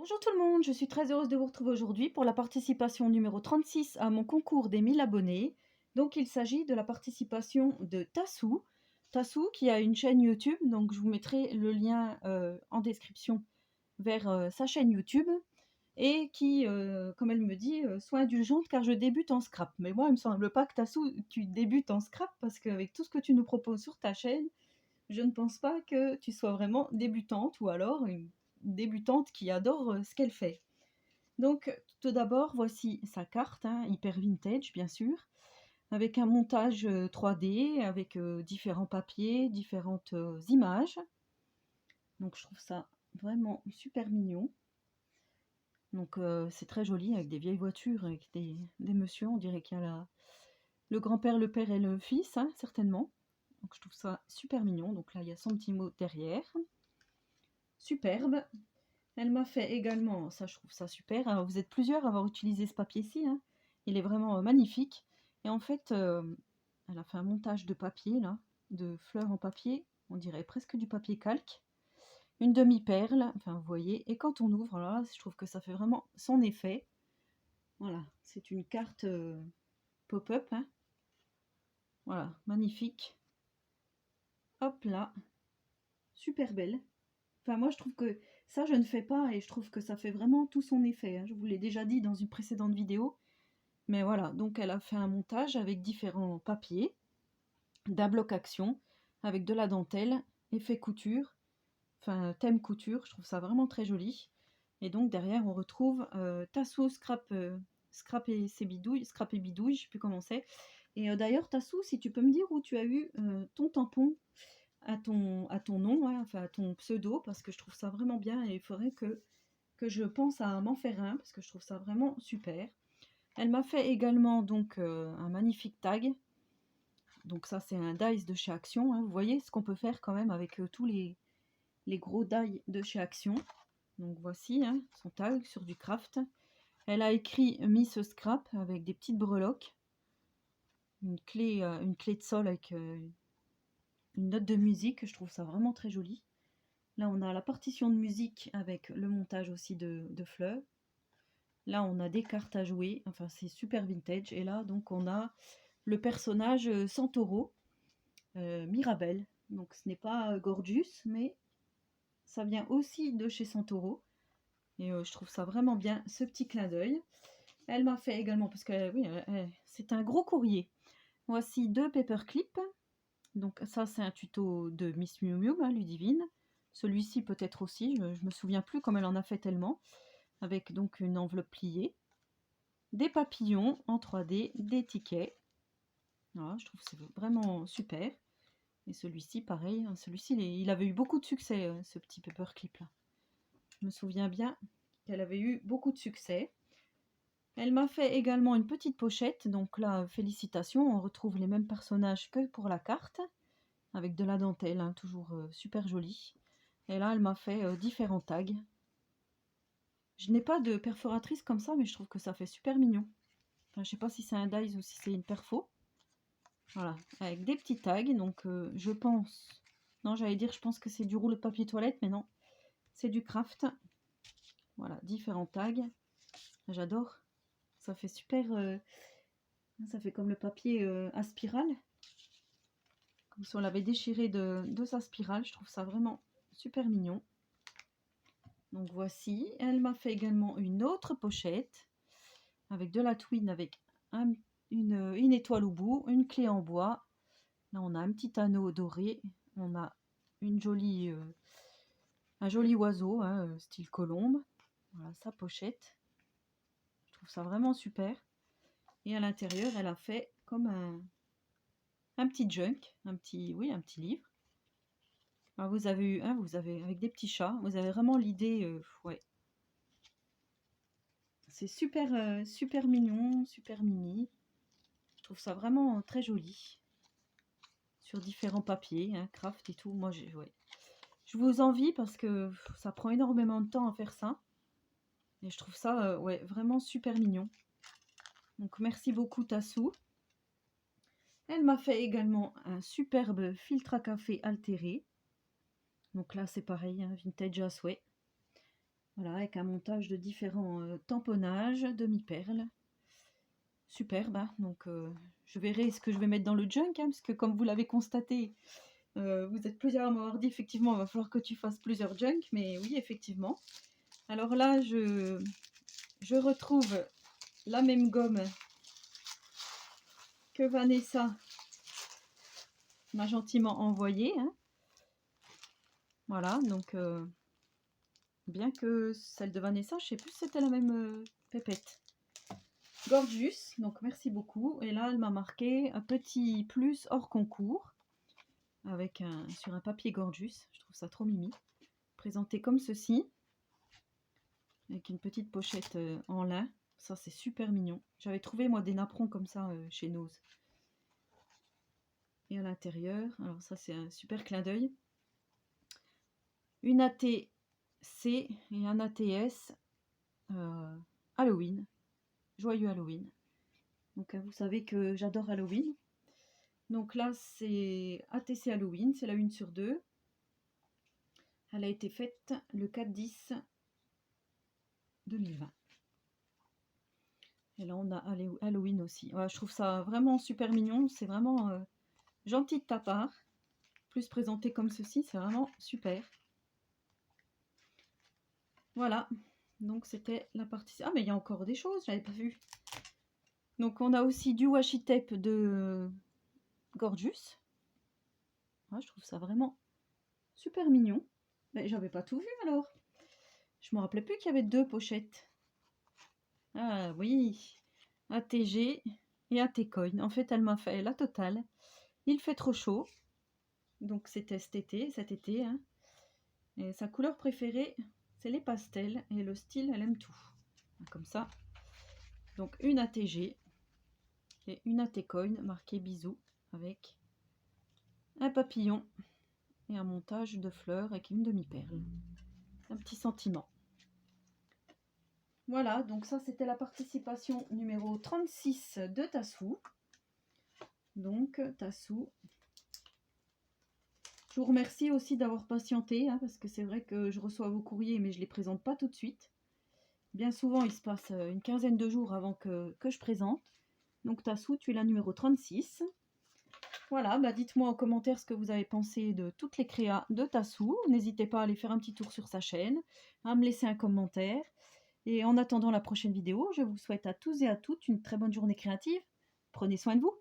Bonjour tout le monde, je suis très heureuse de vous retrouver aujourd'hui pour la participation numéro 36 à mon concours des 1000 abonnés. Donc il s'agit de la participation de Tassou. Tassou qui a une chaîne YouTube, donc je vous mettrai le lien en description vers sa chaîne YouTube. Et qui, comme elle me dit, soit indulgente car je débute en scrap. Mais moi, il me semble pas que Tassou, tu débutes en scrap parce qu'avec tout ce que tu nous proposes sur ta chaîne, je ne pense pas que tu sois vraiment débutante ou alors une débutante qui adore ce qu'elle fait. Donc, tout d'abord, voici sa carte, hein, hyper vintage, bien sûr, avec un montage 3D, avec différents papiers, différentes images. Donc, je trouve ça vraiment super mignon. Donc, c'est très joli, avec des vieilles voitures, avec des messieurs. On dirait qu'il y a le grand-père, le père et le fils, hein, certainement. Donc, je trouve ça super mignon. Donc là, il y a son petit mot derrière. Superbe. Elle m'a fait également, ça je trouve ça super, alors vous êtes plusieurs à avoir utilisé ce papier-ci, hein. Il est vraiment magnifique. Et en fait, elle a fait un montage de papier, là, de fleurs en papier, on dirait presque du papier calque. Une demi-perle, enfin vous voyez, et quand on ouvre, là, je trouve que ça fait vraiment son effet. Voilà, c'est une carte pop-up, hein. Voilà, magnifique. Hop là, super belle. Enfin, moi, je trouve que ça, je ne fais pas et je trouve que ça fait vraiment tout son effet, hein. Je vous l'ai déjà dit dans une précédente vidéo. Mais voilà, donc elle a fait un montage avec différents papiers, d'un bloc action, avec de la dentelle, effet couture, enfin thème couture, je trouve ça vraiment très joli. Et donc derrière, on retrouve Tassou, Scrap et ses bidouilles, Scrap et bidouille, je sais plus comment c'est. Et d'ailleurs, Tassou, si tu peux me dire où tu as eu ton tampon à ton nom, ouais, enfin à ton pseudo, parce que je trouve ça vraiment bien et il faudrait que je pense à m'en faire un, parce que je trouve ça vraiment super. Elle m'a fait également donc un magnifique tag. Donc ça c'est un dies de chez Action, hein. Vous voyez ce qu'on peut faire quand même avec tous les gros dies de chez Action. Donc voici, hein, son tag sur du craft. Elle a écrit Miss Scrap avec des petites breloques. Une clé de sol avec une note de musique. Je trouve ça vraiment très joli. Là on a la partition de musique avec le montage aussi de fleurs. Là on a des cartes à jouer. Enfin c'est super vintage. Et là donc on a le personnage Santoro, Mirabelle. Donc ce n'est pas Gorgius, mais ça vient aussi de chez Santoro. Et je trouve ça vraiment bien, ce petit clin d'œil. Elle m'a fait également, parce que oui, c'est un gros courrier. Voici 2 paperclips. Donc ça, c'est un tuto de Miss Miu Miu, hein, Ludivine. Celui-ci peut-être aussi, je ne me souviens plus comme elle en a fait tellement. Avec donc une enveloppe pliée. Des papillons en 3D, des tickets. Voilà, je trouve que c'est vraiment super. Et celui-ci, pareil, hein, celui-ci, il avait eu beaucoup de succès, ce petit paperclip là. Je me souviens bien qu'elle avait eu beaucoup de succès. Elle m'a fait également une petite pochette, donc là, félicitations, on retrouve les mêmes personnages que pour la carte, avec de la dentelle, hein, toujours super jolie. Et là, elle m'a fait différents tags. Je n'ai pas de perforatrice comme ça, mais je trouve que ça fait super mignon. Enfin, je sais pas si c'est un dies ou si c'est une perfo. Voilà, avec des petits tags, donc je pense... Non, j'allais dire, je pense que c'est du rouleau de papier toilette, mais non. C'est du craft. Voilà, différents tags. J'adore. Ça fait super... ça fait comme le papier à spirale. Comme si on l'avait déchiré de sa spirale. Je trouve ça vraiment super mignon. Donc voici. Elle m'a fait également une autre pochette. Avec de la twine, avec une étoile au bout. Une clé en bois. Là, on a un petit anneau doré. On a une jolie... un joli oiseau, hein, style colombe. Voilà, sa pochette. Je trouve ça vraiment super. Et à l'intérieur, elle a fait comme un petit junk, oui, un petit livre. Alors vous avez eu, hein, vous avez avec des petits chats, vous avez vraiment l'idée, ouais. C'est super, super mignon, super mimi. Je trouve ça vraiment très joli. Sur différents papiers, hein, craft et tout. Moi, ouais. Je vous envie parce que ça prend énormément de temps à faire ça. Et je trouve ça, ouais, vraiment super mignon. Donc merci beaucoup Tassou. Elle m'a fait également un superbe filtre à café altéré. Donc là c'est pareil, hein, vintage à souhait. Voilà, avec un montage de différents tamponnages, demi-perles. Superbe, hein. Donc je verrai ce que je vais mettre dans le junk, hein, parce que comme vous l'avez constaté, vous êtes plusieurs à m'avoir dit effectivement, il va falloir que tu fasses plusieurs junk, mais oui, effectivement. Alors là, je retrouve la même gomme que Vanessa m'a gentiment envoyée, hein. Voilà, donc bien que celle de Vanessa, je sais plus si c'était la même pépette. Gorgeous, donc merci beaucoup. Et là, elle m'a marqué un petit plus hors concours avec sur un papier Gorgeous. Je trouve ça trop mimi. Présenté comme ceci, avec une petite pochette en lin. Ça, c'est super mignon. J'avais trouvé, moi, des napperons comme ça chez Nose. Et à l'intérieur, alors ça, c'est un super clin d'œil. Une ATC et un ATS Halloween. Joyeux Halloween. Donc, vous savez que j'adore Halloween. Donc là, c'est ATC Halloween, c'est la 1/2. Elle a été faite le 4/10/2020. Et là, on a Halloween aussi. Ouais, je trouve ça vraiment super mignon. C'est vraiment gentil de ta part. Plus présenté comme ceci, c'est vraiment super. Voilà. Donc, c'était la partie... Ah, mais il y a encore des choses, j'avais pas vu. Donc, on a aussi du washi tape de Gorgeous. Ouais, je trouve ça vraiment super mignon. Mais j'avais pas tout vu alors. Je me rappelais plus qu'il y avait 2 pochettes. Ah oui, ATG et AT-Coin. En fait, elle m'a fait la totale. Il fait trop chaud. Donc c'était cet été. Hein. Et sa couleur préférée, c'est les pastels. Et le style, elle aime tout. Comme ça. Donc une ATG et une AT-Coin marquée bisous avec un papillon et un montage de fleurs avec une demi-perle. Un petit sentiment. Voilà, donc ça c'était la participation numéro 36 de Tassou. Donc Tassou. Je vous remercie aussi d'avoir patienté, hein, parce que c'est vrai que je reçois vos courriers, mais je ne les présente pas tout de suite. Bien souvent, il se passe une quinzaine de jours avant que je présente. Donc Tassou, tu es la numéro 36. Voilà, bah dites-moi en commentaire ce que vous avez pensé de toutes les créas de Tassou. N'hésitez pas à aller faire un petit tour sur sa chaîne, à me laisser un commentaire. Et en attendant la prochaine vidéo, je vous souhaite à tous et à toutes une très bonne journée créative. Prenez soin de vous.